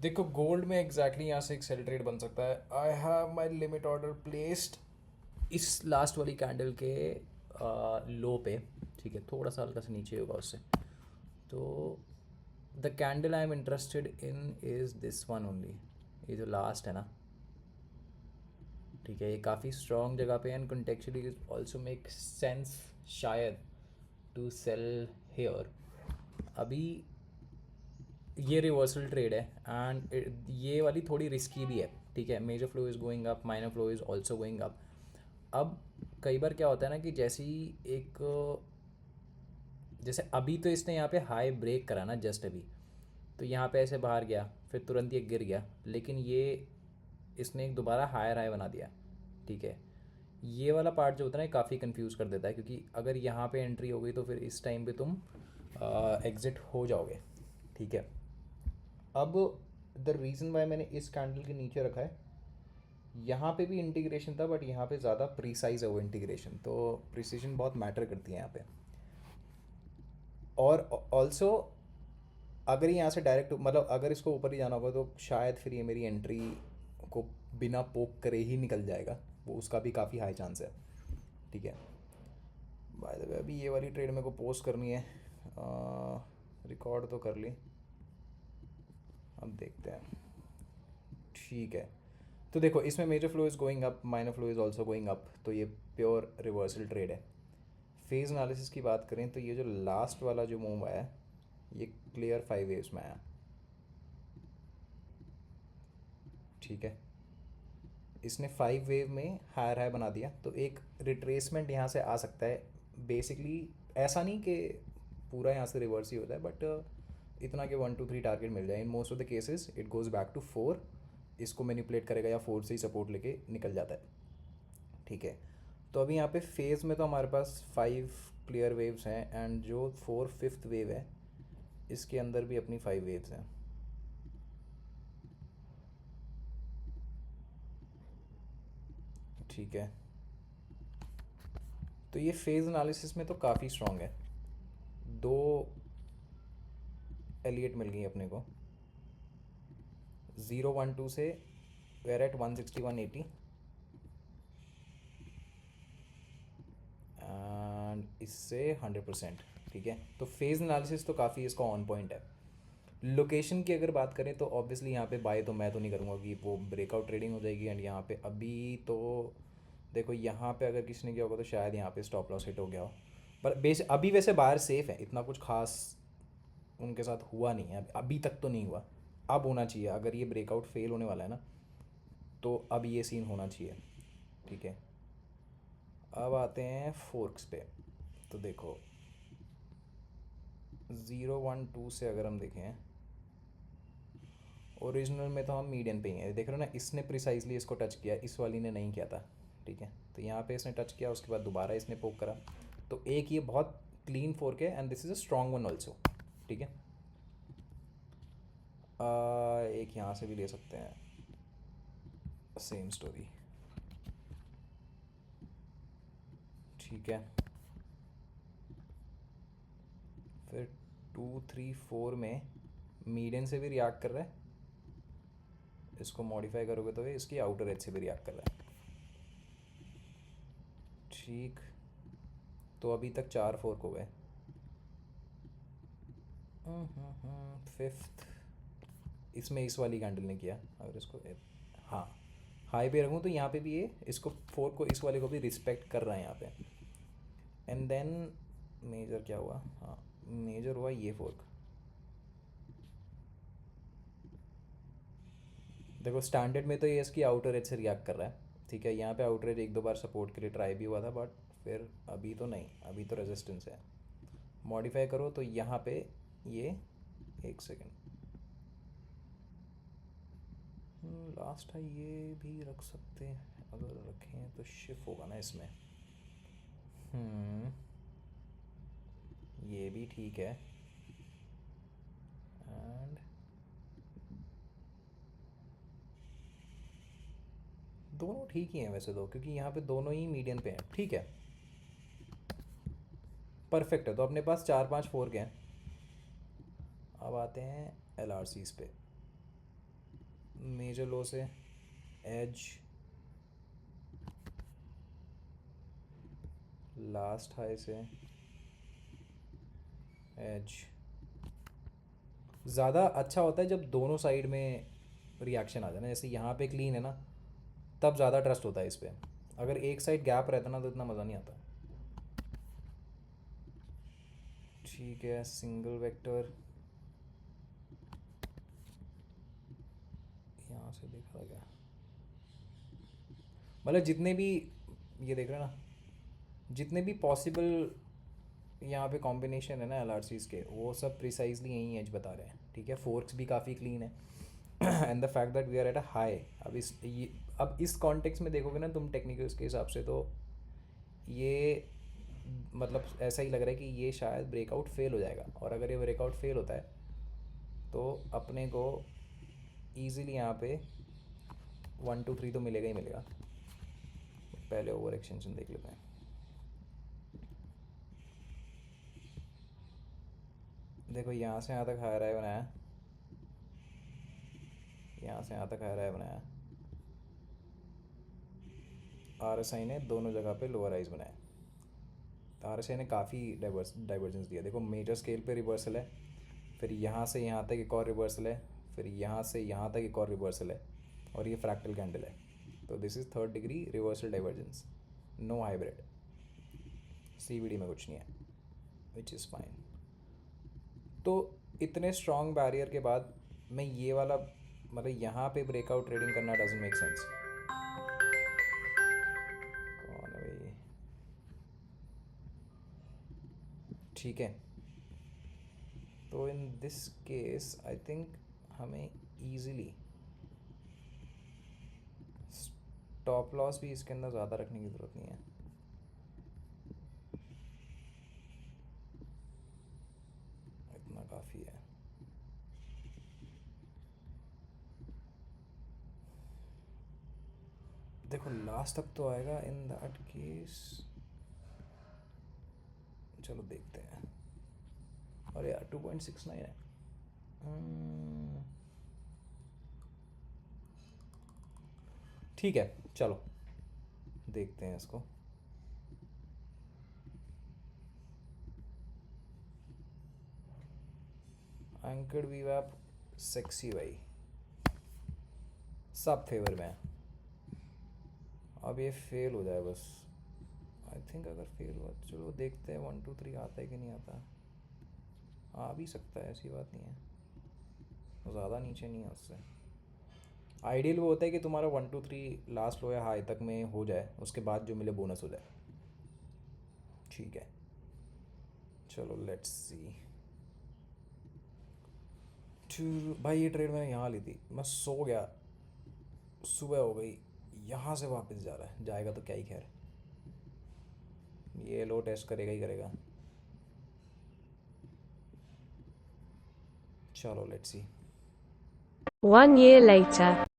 देखो गोल्ड में एग्जैक्टली यहाँ से एक सेल ट्रेड बन सकता है। I have my limit order placed इस लास्ट वाली कैंडल के लो पे। ठीक है, थोड़ा सा हल्का सा नीचे होगा उससे। तो the candle I am interested in is this one only. ये जो लास्ट है ना, ठीक है, ये काफ़ी स्ट्रॉन्ग जगह पे है and contextually also make sense शायद टू सेल हेयर। अभी ये रिवर्सल ट्रेड है एंड ये वाली थोड़ी रिस्की भी है। ठीक है, major flow is going up, minor flow is also going up. अब कई बार क्या होता है ना कि जैसी एक, जैसे अभी तो इसने यहाँ पे हाई ब्रेक करा ना जस्ट अभी, तो यहाँ पे ऐसे बाहर गया, फिर तुरंत ये गिर गया, लेकिन ये इसने एक दोबारा हायर हाई बना दिया। ठीक है, ये वाला पार्ट जो होता है ना काफ़ी कंफ्यूज कर देता है, क्योंकि अगर यहाँ पे एंट्री हो गई तो फिर इस टाइम पे तुम एग्ज़िट हो जाओगे। ठीक है, अब द रीज़न वाई मैंने इस कैंडल के नीचे रखा है, यहाँ पे भी इंटीग्रेशन था बट यहाँ पे ज़्यादा प्रीसाइज है वो इंटीग्रेशन, तो प्रिसीजन बहुत मैटर करती है यहाँ पे। और ऑल्सो अगर यहाँ से डायरेक्ट, मतलब अगर इसको ऊपर ही जाना होगा तो शायद फिर ये मेरी एंट्री को बिना पोक करे ही निकल जाएगा, वो उसका भी काफ़ी हाई चांस है। ठीक है, बाय द वे अभी ये वाली ट्रेड मेरे को पोस्ट करनी है, रिकॉर्ड तो कर ली, अब देखते हैं। ठीक है, तो देखो इसमें major flow is going up, minor flow is also going up, तो ये प्योर रिवर्सल ट्रेड है। फेज़ एनालिसिस की बात करें तो ये जो लास्ट वाला जो मूव आया ये क्लियर 5 वेव्स में आया। ठीक है, इसने 5 वेव में हायर हाई बना दिया, तो एक रिट्रेसमेंट यहाँ से आ सकता है। बेसिकली ऐसा नहीं कि पूरा यहाँ से रिवर्स ही होता है, बट इतना कि 1 2 3 टारगेट मिल जाए। In most of the cases it goes back to 4, इसको मैनिपुलेट करेगा या 4 से ही सपोर्ट लेके निकल जाता है। ठीक है, तो अभी यहाँ पे फेज़ में तो हमारे पास 5 क्लियर वेव्स हैं एंड जो 4 5th वेव है इसके अंदर भी अपनी 5 वेव्स हैं। ठीक है, तो ये फेज़ एनालिसिस में तो काफ़ी स्ट्रॉन्ग है। दो एलियट मिल गई अपने को, 0 1 2 से वेर एट 160 180 एंड इससे 100%। ठीक है, तो फेज़ एनालिसिस तो काफ़ी इसका ऑन पॉइंट है। लोकेशन की अगर बात करें तो ऑब्वियसली यहाँ पे बाय तो मैं तो नहीं करूँगा कि वो ब्रेकआउट ट्रेडिंग हो जाएगी, एंड यहाँ पे अभी तो देखो यहाँ पे अगर किसी ने किया होगा तो शायद यहाँ पे स्टॉप लॉस हिट हो गया हो। पर बेस अभी वैसे बाहर सेफ है, इतना कुछ खास उनके साथ हुआ नहीं है, अभी तक तो नहीं हुआ। अब होना चाहिए, अगर ये ब्रेकआउट फेल होने वाला है ना तो अब ये सीन होना चाहिए। ठीक है, अब आते हैं फोर्क्स पे। तो देखो 0 1 2 से अगर हम देखें, ओरिजिनल में तो हम मीडियन पे ही हैं, देख रहे हो ना, इसने प्रिसाइजली इसको टच किया, इस वाली ने नहीं किया था। ठीक है, तो यहाँ पे इसने टच किया, उसके बाद दोबारा इसने पोक करा, तो एक ये बहुत क्लीन फोर्क है and this is a strong one also. ठीक है, एक यहाँ से भी ले सकते हैं, सेम स्टोरी। ठीक है, फिर 2 3 4 में मीडियन से भी रिएक्ट कर रहा है, इसको मॉडिफाई करोगे तो ये इसकी आउटर एज से भी रिएक्ट कर रहा है। ठीक, तो अभी तक 4 फोर्क हो गए। फिफ्थ इसमें इस वाली कैंडल ने किया, अगर इसको हाँ हाई पे रखूँ तो यहाँ पे भी ये इसको फोर्क को, इस वाले को भी रिस्पेक्ट कर रहा है यहाँ पे। एंड देन मेजर क्या हुआ, हाँ मेजर हुआ ये फोर्क। देखो स्टैंडर्ड में तो ये इसकी आउटर एज से रिएक्ट कर रहा है। ठीक है, यहाँ पे आउटर एज 1 2 बार सपोर्ट के लिए ट्राई भी हुआ था, बट फिर अभी तो नहीं, अभी तो रेजिस्टेंस है। मॉडिफाई करो तो यहाँ पे ये, एक सेकेंड, लास्ट है, ये भी रख सकते हैं, अगर रखें तो शिफ्ट होगा ना इसमें। हम्म, ये भी ठीक है। एंड दोनों ठीक ही हैं वैसे दो, क्योंकि यहाँ पे दोनों ही मीडियन पे हैं। ठीक है, परफेक्ट है, तो अपने पास 4 5 फोर के हैं। अब आते हैं एल आर सीज पे। मेजर लो से एज, लास्ट हाई से एज। ज़्यादा अच्छा होता है जब दोनों साइड में रिएक्शन आ जाए ना, जैसे यहाँ पे क्लीन है ना, तब ज़्यादा ट्रस्ट होता है इस पर। अगर एक साइड गैप रहता ना तो इतना मज़ा नहीं आता। ठीक है, सिंगल वेक्टर यहाँ से देखा था क्या, मतलब जितने भी, ये देख रहे हैं ना, जितने भी पॉसिबल यहाँ पे कॉम्बिनेशन है ना एल के, वो सब प्रिसाइजली यही एज बता रहे हैं। ठीक है, फोर्क्स भी काफ़ी क्लीन है and the fact that we are at a high. अब इस कॉन्टेक्स्ट में देखोगे ना तुम टेक्निकल्स के हिसाब से, तो ये मतलब ऐसा ही लग रहा है कि ये शायद ब्रेकआउट फेल हो जाएगा, और अगर ये ब्रेकआउट फेल होता है तो अपने को ईजिली यहाँ पे 1 2 3 तो मिलेगा ही मिलेगा। पहले ओवर एक्सटेंशन देख लेते हैं। देखो यहाँ से यहाँ तक हायर हाई बनाया, यहाँ से यहाँ तक हायर हाई बनाया, RSI ने दोनों जगह पे लोअर हाइज बनाए। RSI ने काफ़ी डाइवर्जेंस दिया। देखो मेजर स्केल पे रिवर्सल है, फिर यहाँ से यहाँ तक एक और रिवर्सल है, फिर यहाँ से यहाँ तक एक और रिवर्सल है, और ये फ्रैक्टल कैंडल है। तो this is 3rd degree reversal divergence, no hybrid, CVD में कुछ नहीं है, विच इज़ फाइन। तो इतने स्ट्रॉन्ग बैरियर के बाद मैं ये वाला, मतलब यहाँ पे ब्रेकआउट ट्रेडिंग करना डजंट मेक सेंस। कौन है भाई? ठीक है, तो in this case I think हमें ईजिली स्टॉप लॉस भी इसके अंदर ज़्यादा रखने की ज़रूरत नहीं है। इतना काफ़ी है। देखो लास्ट तक तो आएगा इन दैट केस, चलो देखते हैं। और यार 2.69 है। ठीक है, चलो देखते हैं इसको। एंकर्ड वीवैप सेक्सी भाई, सब फेवर में है। अब ये फेल हो जाए बस, आई थिंक अगर फेल हुआ तो चलो देखते हैं 1 2 3 आता है कि नहीं आता। आ भी सकता है, ऐसी बात नहीं है, ज़्यादा नीचे नहीं है उससे। आइडियल वो होता है कि तुम्हारा 1 2 3 लास्ट लो या हाई तक में हो जाए, उसके बाद जो मिले बोनस हो जाए। ठीक है, चलो लेट्स सी। भाई ये ट्रेड मैंने यहाँ ली थी, मैं सो गया, सुबह हो गई, यहाँ से वापस जा रहा है, जाएगा तो क्या ही खैर, ये लो टेस्ट करेगा ही करेगा। चलो लेट्स सी। 1 year later.